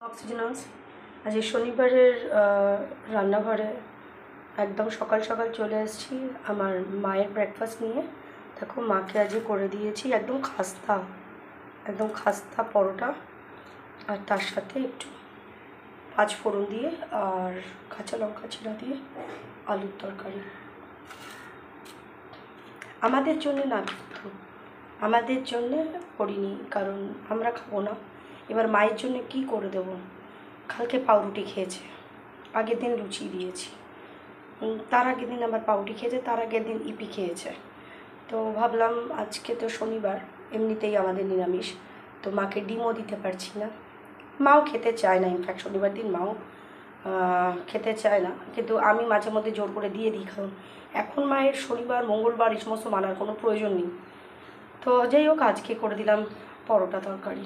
অক্সিজেনাস আজ শনিবারের রান্নাঘরে একদম সকাল সকাল চলে এসেছি আমার মায়ের ব্রেকফাস্ট নিয়ে। দেখো মাকে আজকে করে দিয়েছি একদম খাস্তা পরোটা, আর তার সাথে একটু পাঁচ ফোড়ন দিয়ে আর কাঁচা লঙ্কা চিরা দিয়ে আলুর তরকারি। আমাদের জন্য না, কিন্তু আমাদের জন্য করিনি, কারণ আমরা খাবো না। এবার মায়ের জন্য কি করে দেবো? কালকে পাউরুটি খেয়েছে, আগের দিন লুচি দিয়েছি, তার আগের দিন আবার পাউরুটি খেয়েছে, তার আগের দিন ইপি খেয়েছে। তো ভাবলাম আজকে তো শনিবার, এমনিতেই আমাদের নিরামিষ, তো মাকে ডিমও দিতে পারছি না, মাও খেতে চায় না। ইনফ্যাক্ট শনিবার দিন মাও খেতে চায় না, কিন্তু আমি মাঝে মধ্যে জোর করে দিয়ে দিই, কারণ এখন মায়ের শনিবার মঙ্গলবার এই সমস্ত মানার কোনো প্রয়োজন নেই। তো যাই হোক, আজকে করে দিলাম পরোটা তরকারি।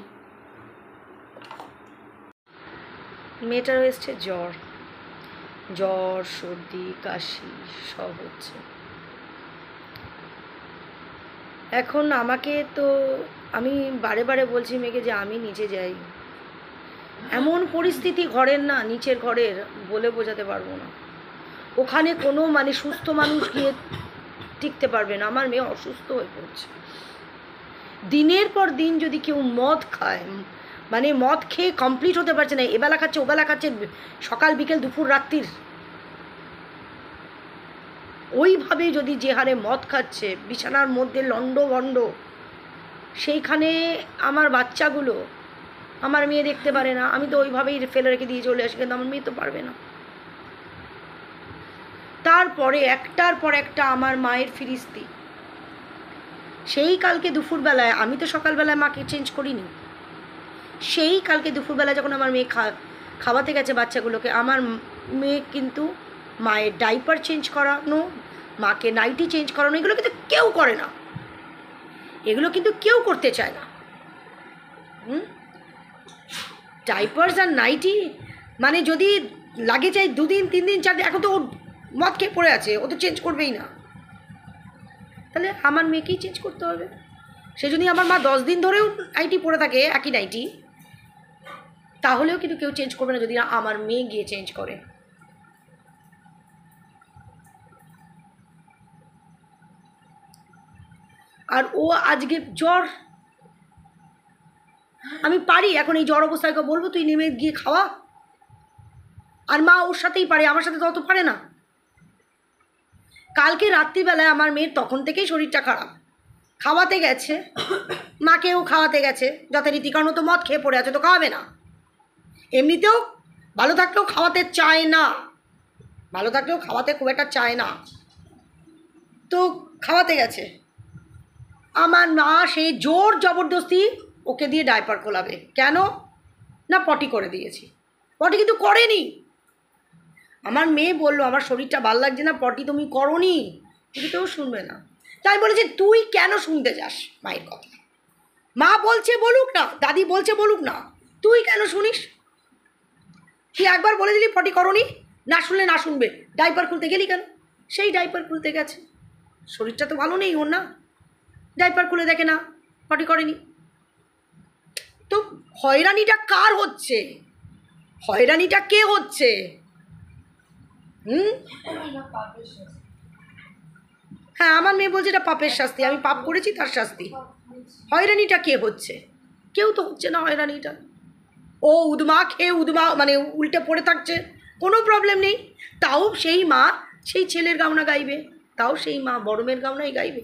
মেয়েটার এসছে জ্বর সর্দি কাশি সব হচ্ছে। এখন আমাকে তো, আমি বারে বারে বলছি মেয়েকে যে আমি নিচে যাই, এমন পরিস্থিতি ঘরের, না নিচের ঘরের, বলে বোঝাতে পারবো না। ওখানে কোনো সুস্থ মানুষ গিয়ে টিকতে পারবে না। আমার মেয়ে অসুস্থ হয়ে পড়ছে। দিনের পর দিন যদি কেউ মদ খায়, মদ খেয়ে কমপ্লিট হতে পারছে না, এবেলা খাচ্ছে ওবেলা খাচ্ছে, সকাল বিকেল দুপুর রাত্রির, ওইভাবে যদি যে হারে মদ খাচ্ছে, বিছানার মধ্যে লন্ডভন্ড, সেইখানে আমার বাচ্চাগুলো, আমার মেয়ে দেখতে পারে না। আমি তো ওইভাবেই ফেলে রেখে দিয়ে চলে আসি, কিন্তু আমার মেয়ে তো পারবে না। তারপরে একটার পর একটা আমার মায়ের ফিরিস্তি। সেই কালকে দুপুরবেলায়, আমি তো সকালবেলায় মাকে চেঞ্জ করিনি, সেই কালকে দুপুরবেলায় যখন আমার মেয়ে খাওয়াতে গেছে বাচ্চাগুলোকে, আমার মেয়ে কিন্তু মায়ের ডাইপার চেঞ্জ করানো, মাকে নাইটি চেঞ্জ করানো, এগুলো কিন্তু কেউ করে না, এগুলো কিন্তু কেউ করতে চায় না। ডাইপার্স আর নাইটি যদি লাগে চাই 2 দিন 3 দিন 4 দিন, এখন তো ও মদ খেয়ে পড়ে আছে, ও তো চেঞ্জ করবেই না। তাহলে আমার মেয়েকেই চেঞ্জ করতে হবে। সে যদি আমার মা 10 দিন ধরেও নাইটি পরে থাকে, একই নাইটি, তাহলেও কিন্তু কেউ চেঞ্জ করবে না যদি না আমার মেয়ে গিয়ে চেঞ্জ করে। আর ও আজকে জ্বর, আমি পারি এখন এই জ্বর অবস্থায় বলবো তুই নেমে গিয়ে খাওয়া? আর মা ওর সাথেই পারে, আমার সাথে তো অত পারে না। কালকে রাত্রিবেলায় আমার মেয়ের তখন থেকেই শরীরটা খারাপ, খাওয়াতে গেছে, মাকেও খাওয়াতে গেছে যথারীতি, কারণ ও তো মদ খেয়ে পড়ে আছে, তো খাওয়াবে না। এমনিতেও ভালো থাকলেও খাওয়াতে চায় না, ভালো থাকলেও খাওয়াতে খুব একটা চায় না, তো খাওয়াতে গেছে। আমার মা সেই জোর জবরদস্তি ওকে দিয়ে ডাইপার খোলাবে। কেন না? পটি করে দিয়েছি। পটি কিন্তু করেনি। আমার মেয়ে বললো আমার শরীরটা ভাল লাগছে না, পটি তুমি করোনি, কিন্তু কেউ শুনবে না। তাই বলেছে তুই কেন শুনতে যাস মায়ের কথা? মা বলছে বলুক না, দাদি বলছে বলুক না, তুই কেন শুনিস? তুই একবার বলে দিলি পটি করোনি, না শুনলে না শুনবে, ডাইপার খুলতে গেলি কেন? সেই ডাইপার খুলতে গেছে, শরীরটা তো ভালো নেই ওর, না ডাইপার খুলে দেখে না পটি করেনি। তো হয়রানিটা কার হচ্ছে? হয়রানিটা কে হচ্ছে? হ্যাঁ, আমার মেয়ে বলছে এটা পাপের শাস্তি, আমি পাপ করেছি তার শাস্তি। হয়রানিটা কে হচ্ছে? কেউ তো হচ্ছে না হয়রানিটা। ও উদমা খেয়ে উল্টে পড়ে থাকছে, কোনো প্রবলেম নেই, তাও সেই মা সেই ছেলের গাওনা গাইবে, তাও সেই মা বড় মেয়ের গাওনাই গাইবে।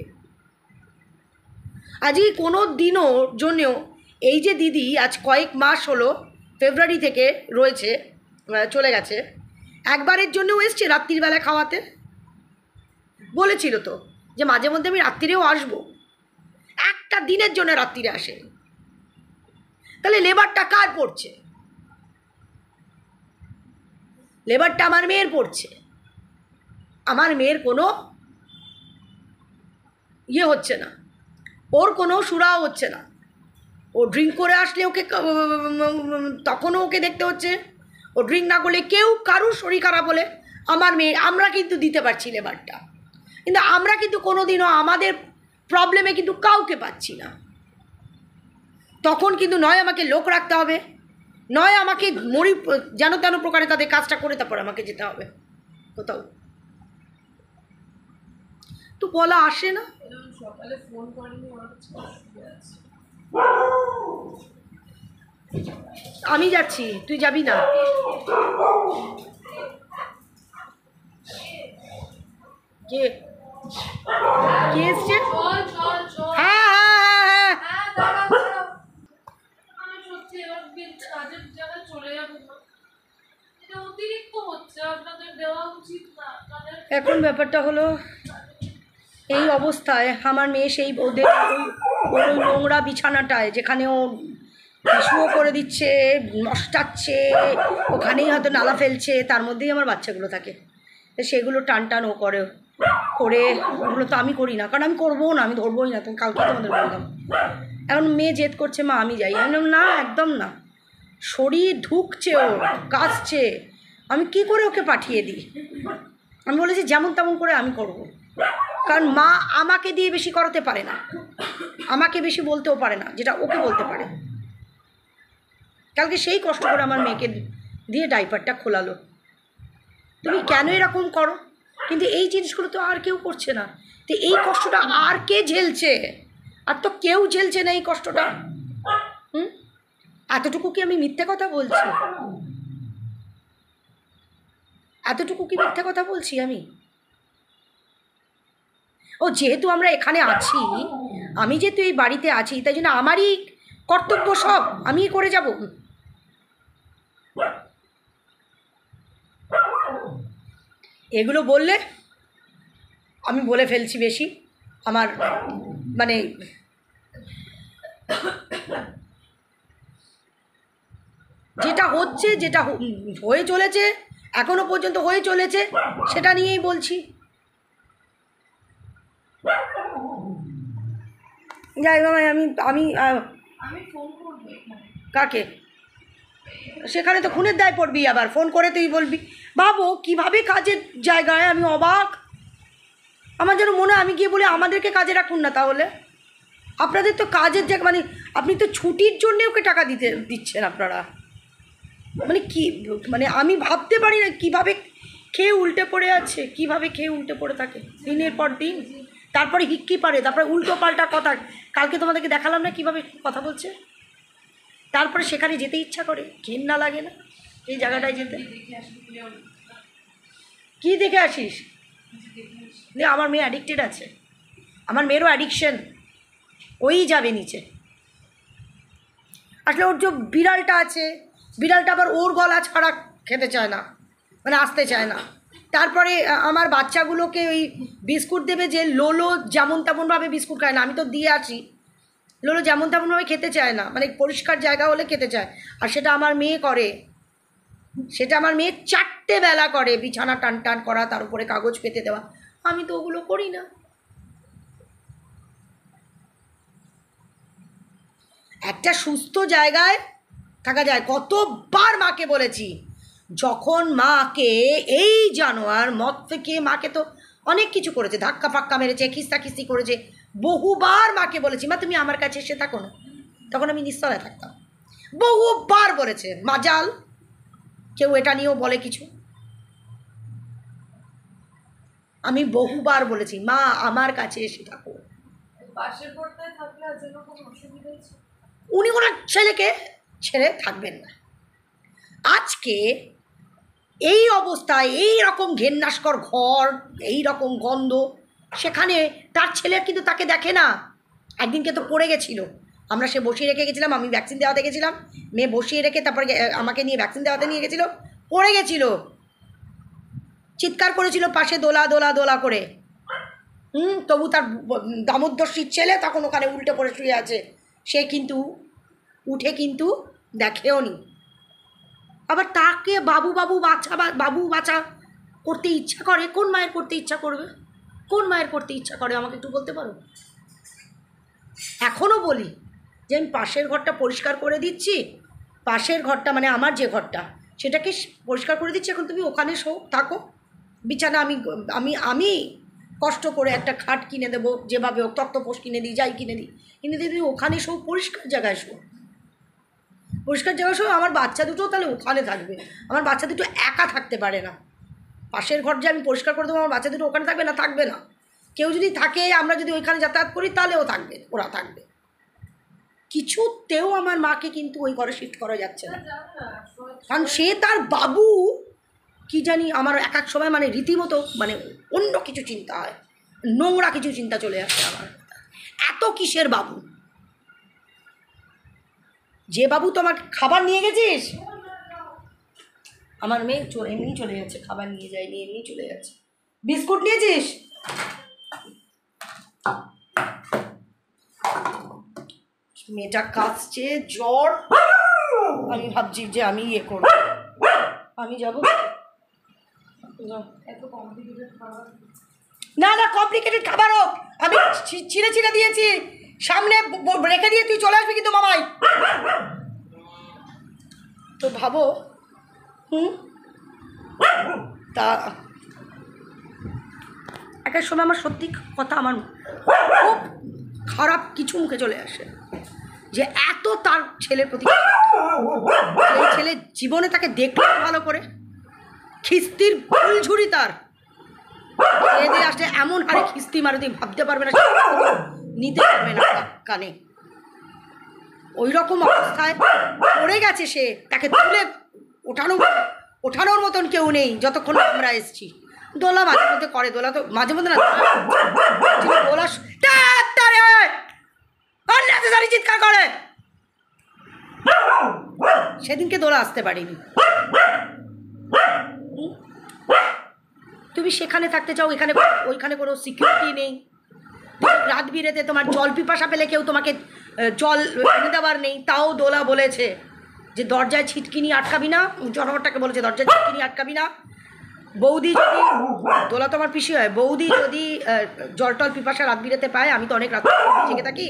আজকে কোনো দিনও জন্যও এই যে দিদি আজ কয়েক মাস হলো, ফেব্রুয়ারি থেকে রয়েছে, চলে গেছে, একবারের জন্যও এসছে রাত্রিবেলা খাওয়াতে? বলেছিল তো যে মাঝে মধ্যে আমি রাত্রিরেও আসবো, একটা দিনের জন্য রাত্রিরে আসে। তাহলে লেবারটা কার পড়ছে? লেবারটা আমার মেয়ের পড়ছে। আমার মেয়ের কোনো ইয়ে হচ্ছে না, ওর কোনো সুরাও হচ্ছে না। ও ড্রিঙ্ক করে আসলে ওকে তখনও ওকে দেখতে হচ্ছে, ও ড্রিঙ্ক না করলে কেউ কারুর শরীর খারাপ হলে আমার মেয়ে, আমরা কিন্তু দিতে পারছি লেবারটা, কিন্তু আমরা কিন্তু কোনো দিনও আমাদের প্রবলেমে কিন্তু কাউকে পাচ্ছি না। তখন কিন্তু নয় আমাকে লোক রাখতে হবে, নয় আমাকে মরি যেন তেন প্রকারে তাদের কাজটা করে তারপর আমাকে যেতে হবে কোথাও। তো বলা আসে না। সকালে ফোন করেনি, আমি যাচ্ছি, তুই যাবি না? কে কে এসছে? হ্যাঁ হ্যাঁ হ্যাঁ এখন ব্যাপারটা হলো এই অবস্থায় আমার মেয়ে সেই ওদের ওই নোংরা বিছানাটায় যেখানে ও শুয়ে করে দিচ্ছে, নষ্টাচ্ছে, ওখানেই হয়তো নালা ফেলছে, তার মধ্যেই আমার বাচ্চাগুলো থাকে। সেগুলো টান টান ও করে ওগুলো তো আমি করি না, কারণ আমি করবোও না, আমি ধরবোই না, তুমি কালকে তোমাদের বললাম। এখন মেয়ে জেদ করছে মা আমি যাই, আমি না একদম না, শরীর ঢুকছে, ও কাঁচছে, আমি কি করে ওকে পাঠিয়ে দিই? আমি বলেছি যেমন তেমন করে আমি করব, কারণ মা আমাকে দিয়ে বেশি করাতে পারে না, আমাকে বেশি বলতেও পারে না যেটা ওকে বলতে পারে। কালকে সেই কষ্ট করে আমার মেয়েকে দিয়ে ডাইপারটা খোলালো। তুমি কেন এরকম করো? কিন্তু এই জিনিসগুলো তো আর কেউ করছে না, তো এই কষ্টটা আর কে ঝেলছে? আর তো কেউ ঝেলছে না এই কষ্টটা। এতটুকু কি আমি মিথ্যে কথা বলছি? এতটুকু কি মিথ্যে কথা বলছি আমি? ও যেহেতু আমরা এখানে আছি, আমি যেহেতু এই বাড়িতে আছি, তাই জন্য আমারই কর্তব্য সব আমি করে যাব। এগুলো বললে আমি বলে ফেলছি বেশি, আমার মানে যেটা হচ্ছে, যেটা হয়ে চলেছে, এখনো পর্যন্ত হয়ে চলেছে, সেটা নিয়েই বলছি। যাই বাবা, আমি আমি আমি ফোন করবো। কাকে? সেখানে তো খুনের দায় পড়বি, আবার ফোন করে তুই বলবি। ভাবো কীভাবে কাজের জায়গায়, আমি অবাক। আমার যেন মনে হয় আমি গিয়ে বলে আমাদেরকে কাজে রাখুন না, তাহলে আপনাদের তো কাজের জায়গা, মানে আপনি তো ছুটির জন্যে ওকে টাকা দিচ্ছেন আপনারা, মানে কি, মানে আমি ভাবতে পারি না কীভাবে খেয়ে উল্টে পড়ে আছে, কীভাবে খেয়ে উল্টে পড়ে থাকে দিনের পর দিন, তারপরে হিক্কি পারে, তারপরে উল্টো পাল্টা কথা। কালকে তোমাদেরকে দেখালাম না কীভাবে কথা বলছে, তারপরে সেখানে যেতে ইচ্ছা করে, ঘেন্না লাগে না এই জায়গাটায় যেতে? কি দেখে আসিস? আমার মেয়ে অ্যাডিক্টেড আছে, আমার মেয়েরও অ্যাডিকশন, ওই যাবে নিচে। আসলে ওর যে বিড়ালটা আছে, বিড়ালটা আবার ওর গলা ছাড়া খেতে চায় না, মানে আসতে চায় না। তারপরে আমার বাচ্চাগুলোকে ওই বিস্কুট দেবে, যে লোলো যেমন তেমনভাবে বিস্কুট খায় না, আমি তো দিয়ে আসি, লোলো যেমন তেমনভাবে খেতে চায় না, মানে পরিষ্কার জায়গা হলে খেতে চায়। আর সেটা আমার মেয়ে করে, সেটা আমার মেয়ে 4টে বেলা করে, বিছানা টান টান করা, তার উপরে কাগজ পেতে দেওয়া। আমি তো ওগুলো করি না। একটা সুস্থ জায়গায় থাকা যায়। কতবার মাকে বলেছি, যখন মাকে এই জানোয়ার মদ থেকে, মাকে তো অনেক কিছু করেছে, ধাক্কা ফাক্কা মেরেছে, খিস্তাখিস্তি করেছে, বহুবার মাকে বলেছি মা তুমি আমার কাছে এসে থাকো না, তখন আমি নিশ্চয় থাকতাম। বহুবার বলেছে, মাজাল কেউ এটা নিয়েও বলে কিছু। আমি বহুবার বলেছি মা আমার কাছে এসে থাকো। উনি ওনার ছেলেকে ছেড়ে থাকবেন না। আজকে এই অবস্থায়, এই রকম ঘেন্নাস্কর ঘর, এই রকম গন্ধ, সেখানে তার ছেলে কিন্তু তাকে দেখে না। একদিনকে তো পড়ে গেছিলো, আমরা সে বসিয়ে রেখে গেছিলাম, আমি ভ্যাকসিন দেওয়াতে গেছিলাম, মেয়ে বসিয়ে রেখে তারপরে আমাকে নিয়ে ভ্যাকসিন দেওয়াতে নিয়ে গেছিলো, পড়ে গেছিল, চিৎকার করেছিল পাশে দোলা দোলা দোলা করে। তবু তার দামোদর্শীর ছেলে তখন ওখানে উল্টে পড়ে শুয়ে আছে, সে কিন্তু উঠে কিন্তু দেখেও নি। আবার তাকে বাবু বাবু বাচ্চা বাবু বাচ্চা করতে ইচ্ছা করে? কোন মায়ের করতে ইচ্ছা করবে? কোন মায়ের করতে ইচ্ছা করে আমাকে একটু বলতে পারো? এখনও বলি যে আমি পাশের ঘরটা পরিষ্কার করে দিচ্ছি, পাশের ঘরটা মানে আমার যে ঘরটা সেটাকে পরিষ্কার করে দিচ্ছি, এখন তুমি ওখানে থাকো, বিছানা আমি আমি আমি কষ্ট করে একটা খাট কিনে দেবো, যেভাবে হোক তক্তপোষ কিনে দিই, যাই কিনে দিই, কিনে দিয়ে তুমি ওখানে শো, পরিষ্কার জায়গায় শো। পরিষ্কার জায়গা সব আমার বাচ্চা দুটো তাহলে ওখানে থাকবে, আমার বাচ্চা দুটো একা থাকতে পারে না। পাশের ঘর যে আমি পরিষ্কার করে দেবো আমার বাচ্চা দুটো ওখানে থাকবে না, থাকবে না। কেউ যদি থাকে, আমরা যদি ওইখানে যাতায়াত করি তাহলেও থাকবে, ওরা থাকবে। কিছুতেও আমার মাকে কিন্তু ওই ঘরে শিফট করা যাচ্ছে না, কারণ সে তার বাবু কি জানি, আমার এক এক সময় মানে রীতিমতো মানে অন্য কিছু চিন্তা হয়, নোংরা কিছু চিন্তা চলে আসে আমার। এত কিসের বাবু? যে বাবু তোমার খাবার নিয়ে গেছিস, আমার মেয়ে এমনি চলে যাচ্ছে, খাবার নিয়ে যায়নি, এমনি চলে যাচ্ছে। বিস্কুট নিয়েছিস? মেয়েটা কাঁদছে, জ্বর। আমি ভাবছি যে আমি ইয়ে করব, আমি যাবো। না না, কমপ্লিকেটেড খাবার হোক, আমি ছিঁড়ে ছিঁড়ে দিয়েছি, সামনে রেখে দিয়ে তুই চলে আসবি কিন্তু মামাই। তো ভাবো, তা একটা সময় আমার সত্যি কথা, আমার খুব খারাপ কিছু মুখে চলে আসে যে এত তার ছেলের প্রতি, এই ছেলে জীবনে তাকে দেখলো ভালো করে, খিস্তির ফুলঝুরি তার এদের আসলে এমন হারে খিস্তি মারে তুই ভাবতে পারবে না, নিতে পারবে না কানে। ওই রকম অবস্থায় পড়ে গেছে সে, তাকে তুলে ওঠানোর মতন কেউ নেই যতক্ষণ আমরা এসছি। দোলা মাঝে মধ্যে করে, দোলা তো মাঝে মধ্যে না, দোলা চিৎকার করে। সেদিনকে দোলা আসতে পারিনি। তুমি সেখানে থাকতে চাও, এখানে ওইখানে কোনো সিকিউরিটি নেই, রাত বিরেতে তোমার জল পিপাসা পেলে কেউ তোমাকে জল এনে দেওয়ার নেই। তাও দোলা বলেছে যে দরজায় ছিটকিনি আটকাবি না, জনগণটাকে বলেছে দরজায় ছিটকিনি আটকাবি না। বৌদি যদি, দোলা তো আমার পিসি হয়, বৌদি যদি জল টল পিপাসা রাত বিরেতে পায়, আমি তো অনেক রাত জেগে থাকি,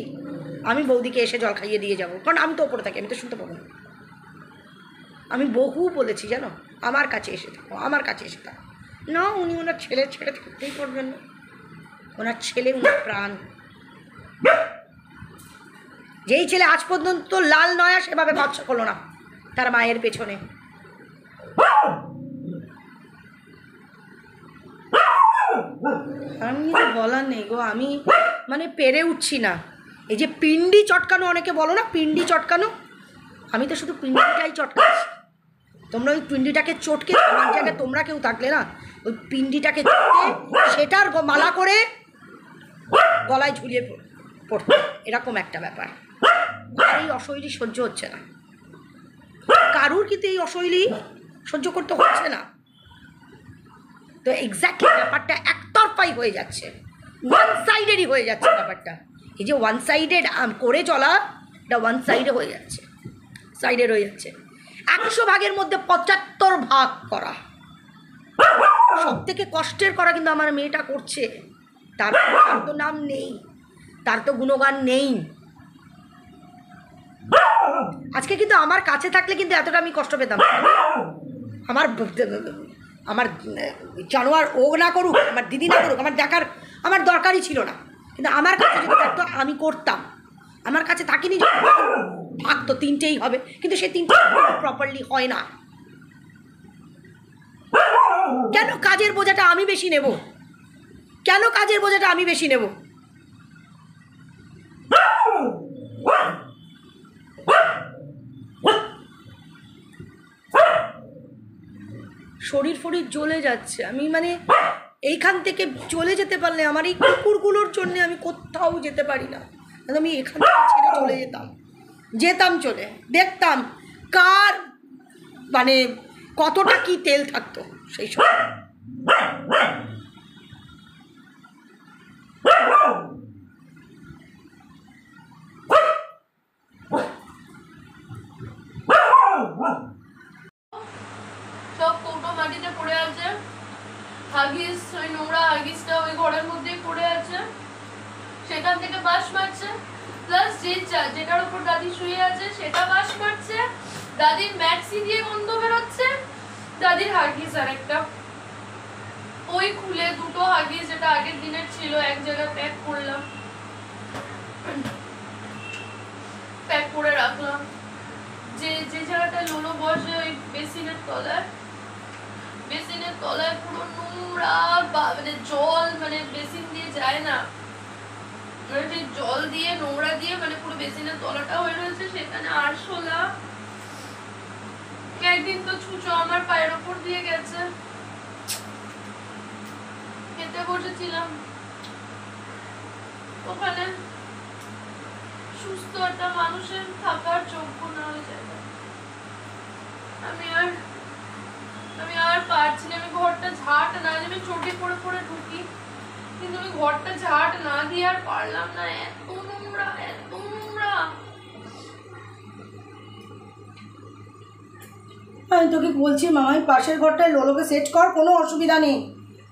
আমি বৌদিকে এসে জল খাইয়ে দিয়ে যাবো, কারণ আমি তো ওপরে থাকি, আমি তো শুনতে পাবো না। আমি বহু বলেছি জানো, আমার কাছে এসে থাকো, আমার কাছে এসে থাকো। না, উনি ওনার ছেলে ছেড়ে থাকতেই পারবেন না, ওনার ছেলে ওনার প্রাণ। যেই ছেলে আজ পর্যন্ত লাল নয়া সেভাবে বাচ্চা করলো না তার মায়ের পেছনে, আমি বলার নেই গো, আমি মানে পেরে উঠছি না। এই যে পিন্ডি চটকানো, অনেকে বলো না পিন্ডি চটকানো, আমি তো শুধু পিন্ডিটাই চটকাচ্ছি। তোমরা ওই পিন্ডিটাকে চটকে, আমার জায়গায় তোমরা কেউ থাকলে না, ওই পিন্ডিটাকে চটকে সেটার মালা করে গলায় ঝুলিয়ে পড়তে, এরকম একটা ব্যাপার। আর এই অশৈলী সহ্য হচ্ছে না কারুর, কিন্তু এই অশৈলী সহ্য করতে হচ্ছে না। তো এক্স্যাক্টলি ব্যাপারটা একতরফাই হয়ে যাচ্ছে, ওয়ান সাইডেরই হয়ে যাচ্ছে ব্যাপারটা। এই যে ওয়ান সাইডেড করে চলা, এটা ওয়ান সাইডে হয়ে যাচ্ছে, সাইডের হয়ে যাচ্ছে। 100 ভাগের মধ্যে 75 ভাগ করা, সব থেকে কষ্টের করা কিন্তু আমার মেয়েটা করছে। তার তো নাম নেই, তার তো গুণগান নেই। আজকে কিন্তু আমার কাছে থাকলে কিন্তু এতটা আমি কষ্ট পেতাম। আমার জানোয়ার ও না করুক, আমার দিদি না করুক, আমার দেখার আমার দরকারই ছিল না। কিন্তু আমার কাছে যদি থাকতো আমি করতাম। আমার কাছে থাকিনি, থাকতো 3টেই হবে, কিন্তু সেই 3টে প্রপারলি হয় না। কেন কাজের বোঝাটা আমি বেশি নেব? কেন কাজের বোঝাটা আমি বেশি নেব? শরীর ফরীর জ্বলে যাচ্ছে। আমি মানে এইখান থেকে চলে যেতে পারলে, আমার এই কুকুরগুলোর জন্য আমি কোথাও যেতে পারি না। আমি এখান থেকে ছেড়ে চলে যেতাম চলে, দেখতাম কার মানে কতটা কি তেল থাকতো সেই সময়। সব কৌটো মাটিতে পড়ে আছে, হাগিস, ওই নোংরা হাগিসটা ওই ঘরের মধ্যেই পড়ে আছে, সেখান থেকে বাস মারছে। প্লাস যেটার উপর দাদি শুয়ে আছে সেটা বাস মারছে, দাদির ম্যাক্সি দিয়ে গন্ধ বেরোচ্ছে, দাদির হাগিস আর একটা ওই খুলে দুটো হাগিস যেটা আগের দিনের ছিল এক জায়গায় প্যাক করলাম, প্যাক করে রাখলাম। যে যে জায়গাটা লোলো বসে ওই বেসিনের তলায় পুরো নোংরা, মানে জল, মানে বেসিন দিয়ে যায় না, মানে সেই জল দিয়ে নোংরা দিয়ে মানে পুরো বেসিনের তলাটা হয়ে রয়েছে, সেখানে আরশোলা। একদিন তো ছুঁচো আমার পায়ের ওপর দিয়ে গেছে, খেতে বসেছিলাম ওখানে, সুস্থ একটা মানুষের থাকার যোগ্য না হয়ে যায়। আমি আর পারছি না, আমি ঘরটা ঝাঁট না দিয়ে, আমি চটি পড়ে পড়ে ঢুকি, কিন্তু আমি ঘরটা ঝাঁট না দিয়ে আর পারলাম না, এত নোংরা, এত নোংরা। আমি তোকে বলছি মামাই পাশের ঘরটায় লোলোকে সেট কর, কোনো অসুবিধা নেই।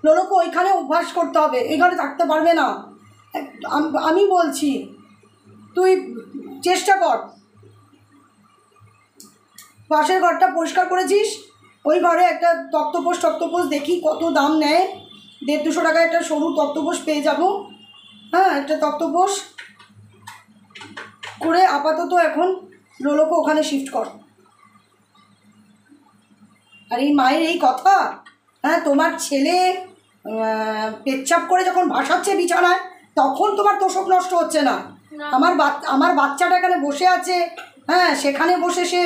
লোলোকে ওইখানে অভ্যাস করতে হবে, এই ঘরে থাকতে পারবে না। আমি বলছি তুই চেষ্টা কর। পাশের ঘরটা পরিষ্কার করেছিস, ওই ঘরে একটা তক্তপোষ দেখি কত দাম নেয়, 150-200 টাকায় একটা সরু তক্তপোষ পেয়ে যাব। হ্যাঁ, একটা তক্তপোষ করে আপাতত এখন লোলোকে ওখানে শিফট কর। আর এই মায়ের এই কথা, হ্যাঁ, তোমার ছেলে পেচ্ছাপ করে যখন ভাসাচ্ছে বিছানায় তখন তোমার তোষক নষ্ট হচ্ছে না। আমার বাচ্চাটা এখানে বসে আছে, হ্যাঁ, সেখানে বসে সে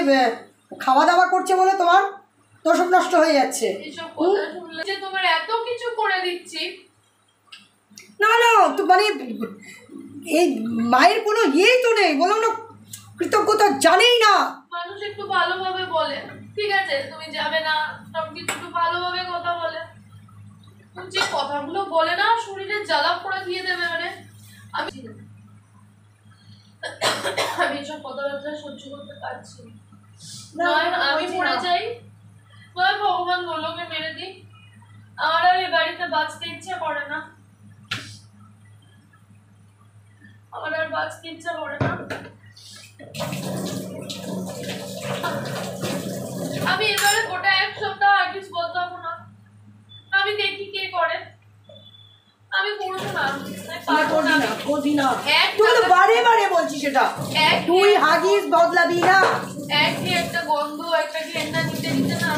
খাওয়া দাওয়া করছে বলে তোমার তোষক নষ্ট হয়ে যাচ্ছে। তোমার এত কিছু করে দিচ্ছি, না তো মানে এই মায়ের কোনো ইয়েই তো নেই, বলো না, কৃতজ্ঞতা জানেই না। মানুষ একটু ভালোভাবে বলে, ঠিক আছে তুমি যাবে না, সবকিছু একটু ভালোভাবে কথা বলে, যে কথাগুলো বলে না শরীরে জ্বালা পোড়া দিয়ে দেবে। মানে আমি এসব কথাবার্তা সহ্য করতে পারছি না, আমি পড়ে যাই, নয় ভগবান লোলোকে মেরে দিই, আমার আর এই বাড়িতে বাঁচতে ইচ্ছা করে না, আমার আর বাঁচতে ইচ্ছা করে না। আমি এবারে গোটা 1 সপ্তাহ হাগিস বদলাবো না, আমি দেখি কে করে, আমি করবো না, করবি না, তুই তো বারে বারে বলছিস সেটা, তুই হাগিস বদলাবি না। একটা গন্ধ, একটা ঘেন্না নিতে নিতে না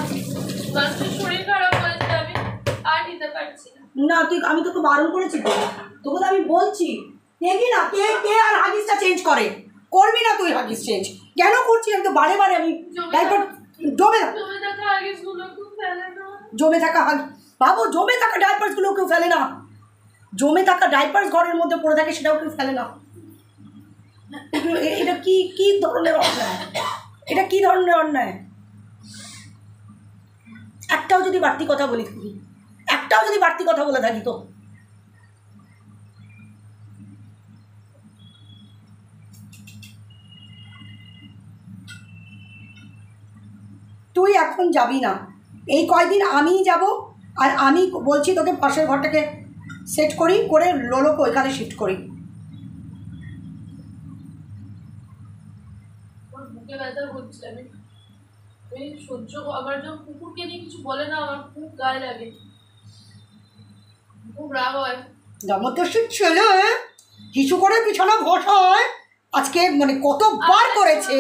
মানুষের শরীর খারাপ হয়েছে, আমি আর নিতে পারছি না। আমি তোকে বারণ করেছি, তোকে তো আমি বলছি, দেখি না কে আর হাগিসটা চেঞ্জ করে, করবি না তুই হাগিস চেঞ্জ, কেন করছিস? আমি তো বারে বারে আমি জমে থাকা ডাইপার্সগুলো কেউ ফেলে না, জমে থাকা ডাইপার্স ঘরের মধ্যে পড়ে থাকে, সেটাও কেউ ফেলে না। এটা কি ধরনের অন্যায়? এটা কি ধরনের অন্যায়? একটাও যদি বাড়তি কথা বলে থাকি তো তুই এখন যাবি না, এই কয়দিন আমিই যাব। আর আমি বলছি তোকে পাশের ঘরটাকে সেট করে লোলোকে ওইখানে শিফট করি। বুকে ব্যথা হচ্ছে, আমি সহ্য, আমার যখন কুকুরকে নিয়ে কিছু বলে না আমার খুব গায়ে লাগে, খুব রাগ হয়। জমদস্যুর ছেলে কিছু করে বিছানা বসায়, আজকে মানে কতবার করেছে।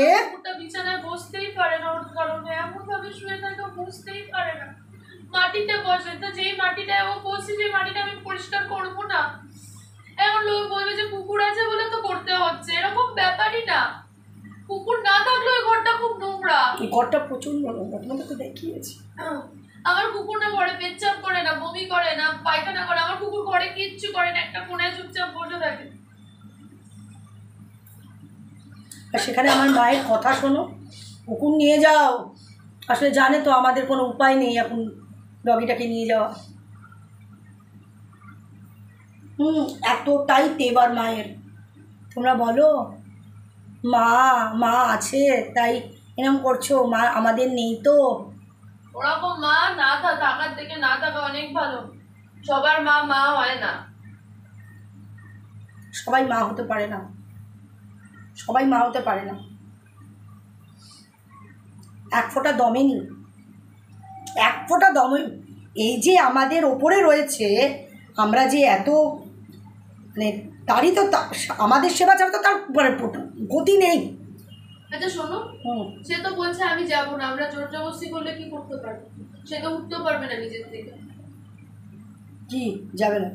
বিছানায় বসতেই পারে না, ওর কারণে এমন ভাবে শুয়ে থাকে, বসতেই পারে না, মাটিতে বসে। তো যেই মাটিটায় ও বসে, যে মাটিটা আমি পরিষ্কার করবো না, এমন লোক বলবে যে কুকুর আছে বলে তো করতে হচ্ছে, এরকম ব্যাপারই না। কুকুর না থাকলে ওই ঘরটা খুব নোংরা, ঘরটা প্রচুর নোংরা, তোমাকে তো দেখিয়েছি। আমার কুকুর না ঘরে পেচ্ছাপ করে না, বমি করে না, পায়খানা করে, আমার কুকুর ঘরে কিচ্ছু করে না, একটা কোণে চুপচাপ বসে থাকে। আর সেখানে আমার মায়ের কথা শোনো, কুকুর নিয়ে যাও, আসলে জানে তো আমাদের কোনো উপায় নেই এখন ডগিটাকে নিয়ে যাওয়া। এতটাই তেবার মায়ের, তোমরা বলো মা আছে তাই এরকম করছো, মা আমাদের নেই তো। ওরকম মা না থাকার থেকে না থাকা অনেক ভালো, সবার মা হয় না, সবাই মা হতে পারে না, এক ফোঁটা দমে এই যে আমাদের ওপরে রয়েছে, আমরা যে এত মানে তারই তো আমাদের সেবা ছাড়া তো তার গতি নেই। আচ্ছা শোনো, সে তো বলছে আমি যাবো না, আমরা জোর জবরদস্তি করলে কি করতে পারবো? সে তো উঠতেও পারবে না নিজের থেকে। কি যাবে না?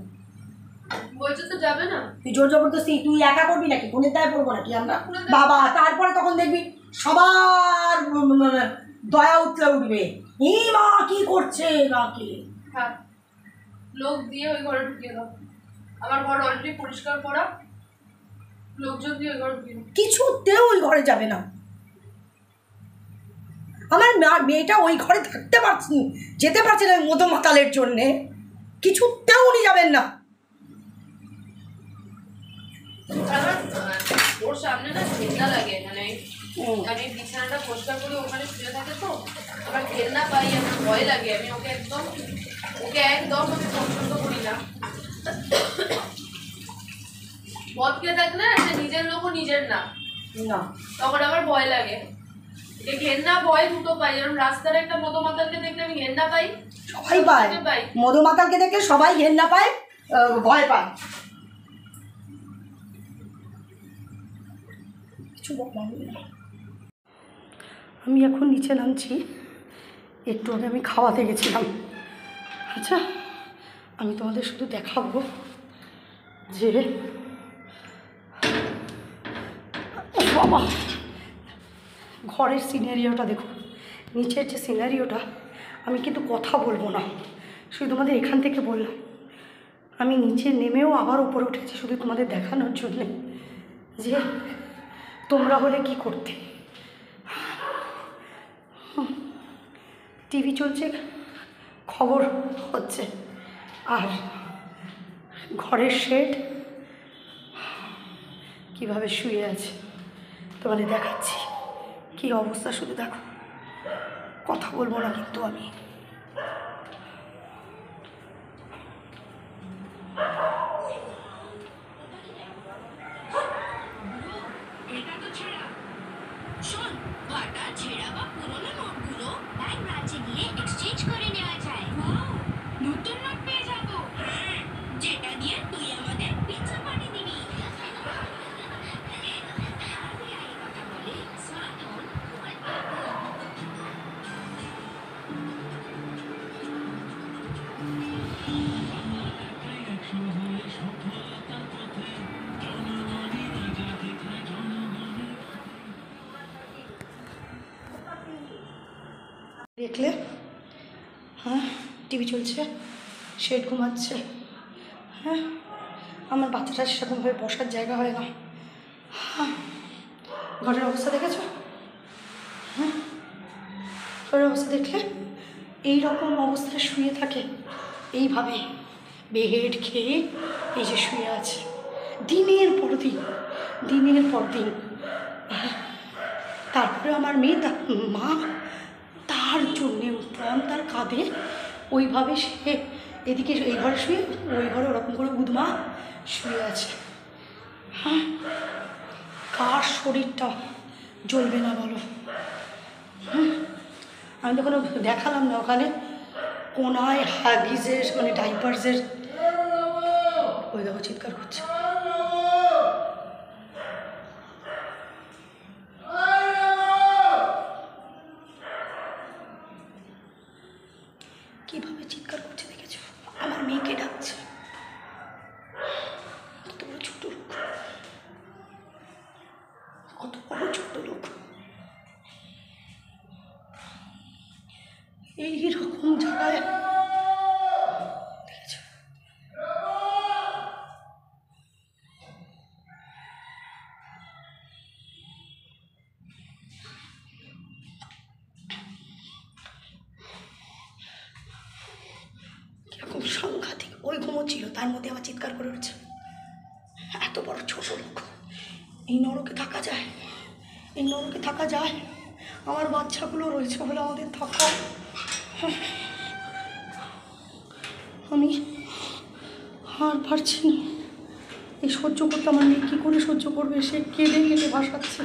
বলছে তো যাবে না। তুই জোর জবরদস্তি তুই একা করবি নাকি? কোনের দায় পড়বো নাকি আমরা? বাবা তারপরে তখন দেখবি সবার দয়া উঠলে উঠবে, এই মা কি করছে না কি। হ্যাঁ, লোক দিয়ে ওই ঘরে ঢুকিয়ে দাও। আমার ঘর অলরেডি পরিষ্কার করা, লোকজন দিয়ে ওই ঘরে ঢুকিয়ে দাও। কিছুতেও ওই ঘরে যাবে না। আমার মেয়েটা ওই ঘরে থাকতে পারছি, যেতে পারছে না মতো মাতালের জন্যে, কিছুতেও উনি যাবেন না। ওর সামনে না ঘেন্না লাগে, মানে আমি বিছানাটা পরিষ্কার করে ওখানে শুয়ে থাকে তো আমার ঘেন্না পাই, আমার ভয় লাগে। আমি ওকে একদম আমি পছন্দ করি না। মদ খেয়ে থাকলে সে নিজের লোকও নিজের না, তখন আমার ভয় লাগে। ঘেন্না ভয় দুটো পাই। যেরকম রাস্তার একটা মধুমাতালকে দেখলে আমি ঘেন্না পাই, সবাই পায়। মধুমাতালকে দেখলে সবাই ঘেন্না পায়, ভয় পায়। আমি এখন নিচে নামছি, একটু আগে আমি খাওয়াতে গেছিলাম। আচ্ছা, আমি তোমাদের শুধু দেখাবো যে বাবা ঘরের সিনারিওটা দেখো, নিচের যে সিনারিওটা। আমি কিন্তু কথা বলবো না, শুধু তোমাদের এখান থেকে বললাম। আমি নিচে নেমেও আবার উপরে উঠেছি শুধু তোমাদের দেখানোর জন্যে যে তোমরা হলে কি করতে। টিভি চলছে, খবর হচ্ছে, আর ঘরের শেড কীভাবে শুয়ে আছে তোমাদের দেখাচ্ছি। কী অবস্থা শুধু দেখো। কথা বলবো না কিন্তু আমি। শোন, ভাটা ছেঁড়া বা পুরোনো নোটগুলো ব্যাংক ব্রাঞ্চে গিয়ে এক্সচেঞ্জ করে নেওয়া যায়। নতুন নোট পেয়ে যাবো, যেটা দিয়ে তুই আমাদের পিৎজা পাঠিয়ে দিবি। দেখলে, হ্যাঁ টিভি চলছে, শেড ঘুমাচ্ছে। হ্যাঁ, আমার বাচ্চাটা সেরকমভাবে বসার জায়গা হয় না। হ্যাঁ, ঘরের অবস্থা দেখেছো? হ্যাঁ, ঘরের অবস্থা দেখলে এই রকম অবস্থায় শুয়ে থাকে, এইভাবে বেহেড খেয়ে এই যে শুয়ে আছে দিনের পর দিন। তারপরে আমার মেয়ে মা তার জন্যে প্রাণ তার কাঁধে, ওইভাবে সে এদিকে এই ঘরে শুয়ে ওই ঘরে ওরকম করে উদ্মা শুয়ে আছে। হ্যাঁ, কার শরীরটা জ্বলবে না বলো? আমি তো কোনো দেখালাম না, ওখানে কোনায় হাগিজের মানে ডাইপার্সের ওই দেখো চিৎকার করছে। কিভাবে চিৎকার করছে দেখেছো? আমার মেয়েকে ডাকছে। কত বড় ছোট লোক, কত বড় ছোট লোক। এইরকম জায়গায় দেখেছো? কিরকম সাংঘাতিক। ওই ঘুমোচ্ছিল, তার মধ্যে আবার চিৎকার করে উঠছে। এত বড় ছোট লোক, এই নরকে থাকা যায়? এই নরকে থাকা যায়? আমার বাচ্চাগুলো রয়েছে বলে আমাদের থাকা। আমি আর পারছি না এই সহ্য করতে। আমার মেয়ে কী করে সহ্য করবে? সে কেঁদে কেঁদে ভাসাচ্ছে।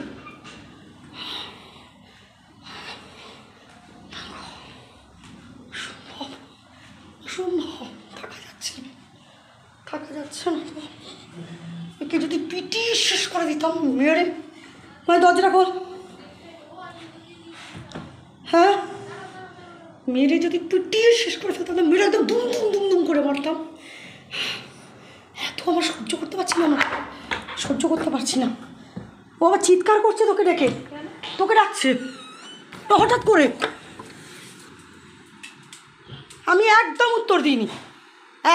অসম্ভব, থাকা যাচ্ছে না। একে যদি পিটিয়ে শেষ করে দিতাম মেরে। মানে দরজাটা খোল, মেরে যদি তুটিয়ে শেষ করে ফেলতাম, মেরে একদম দুম দুম দুম দুম করে মারতাম। এত আমার সহ্য করতে পারছি না, আমার সহ্য করতে পারছি না। ও আবার চিৎকার করছে তোকে ডেকে, তোকে ডাকছে হঠাৎ করে। আমি একদম উত্তর দিইনি,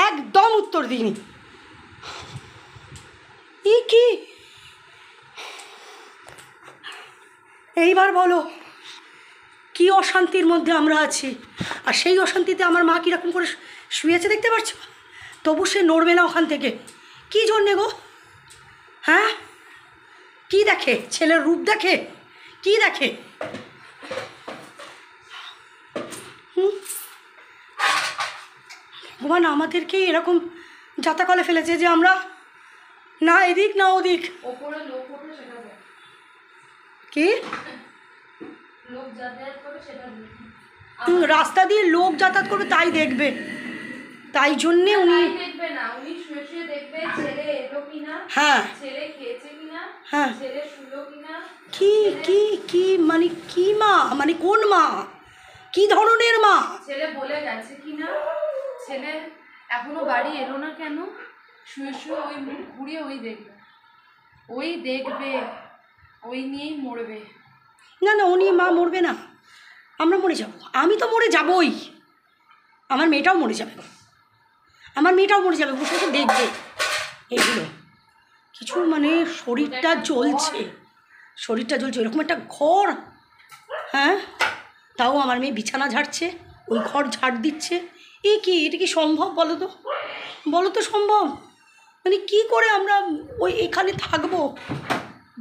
একদম উত্তর দিইনি। কি এইবার বলো, কি অশান্তির মধ্যে আমরা আছি। আর সেই অশান্তিতে আমার মা কীরকম করে শুয়েছে দেখতে পাচ্ছ, তবু সে নড়বে না ওখান থেকে। কী জন্যে গো? হ্যাঁ, কি দেখে? ছেলের রূপ দেখে? কি দেখে? ভগবান আমাদেরকে এরকম যাতাকলে ফেলেছে যে আমরা না এদিক না ওদিক। ওপরে লোক ওঠে সেটা দেখ, কি লোক যাতায়াত করে সেটা দেখ। রাস্তা দিয়ে লোক যাতায়াত করবে তাই দেখবে, তাই জন্যে উনি দেখবে না, উনি শুয়ে শুয়ে দেখবে ছেলে এলো কিনা, হ্যাঁ ছেলে খেয়েছে কিনা, হ্যাঁ, ছেলে শুলো কিনা। কি কি কি মানে কি মা, মানে কোন মা, কি ধরনের মা? ছেলে বলে গেছে কিনা, ছেলে এখনো বাড়ি এলো না কেন, শুয়ে শুয়ে ওই মুখ ঘুরিয়ে ওই দেখবে, ওই দেখবে, ওই নিয়েই মরবে। না না, উনি মা মরবে না, আমরা মরে যাব। আমি তো মরে যাবই, আমার মেয়েটাও মরে যাবে, আমার মেয়েটাও মরে যাবে, বসে বসে দেখবে এগুলো কিছু। মানে শরীরটা জ্বলছে, শরীরটা জ্বলছে, এরকম একটা ঘর। হ্যাঁ, তাও আমার মেয়ে বিছানা ঝাড়ছে, ওই ঘর ঝাড় দিচ্ছে। কি এটা কি সম্ভব বলো তো, বলো তো সম্ভব? মানে কি করে আমরা ওই এখানে থাকবো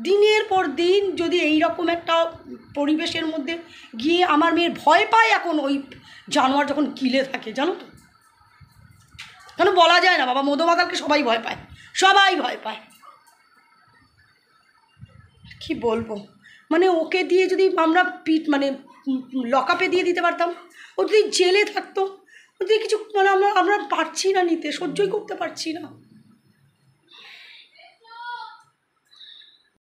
দিনের পর দিন, যদি এই রকম একটা পরিবেশের মধ্যে গিয়ে আমার মেয়ের ভয় পায় এখন ওই জানোয়ার যখন গিলে থাকে, জানো তো? কেন বলা যায় না বাবা, মধুমাতালকে সবাই ভয় পায়, সবাই ভয় পায়। কি বলবো, মানে ওকে দিয়ে যদি আমরা মানে লকআপে দিয়ে দিতে পারতাম, ও যদি জেলে থাকতো, ও যদি কিছু, মানে আমরা পারছি না নিতে, সহ্যই করতে পারছি না।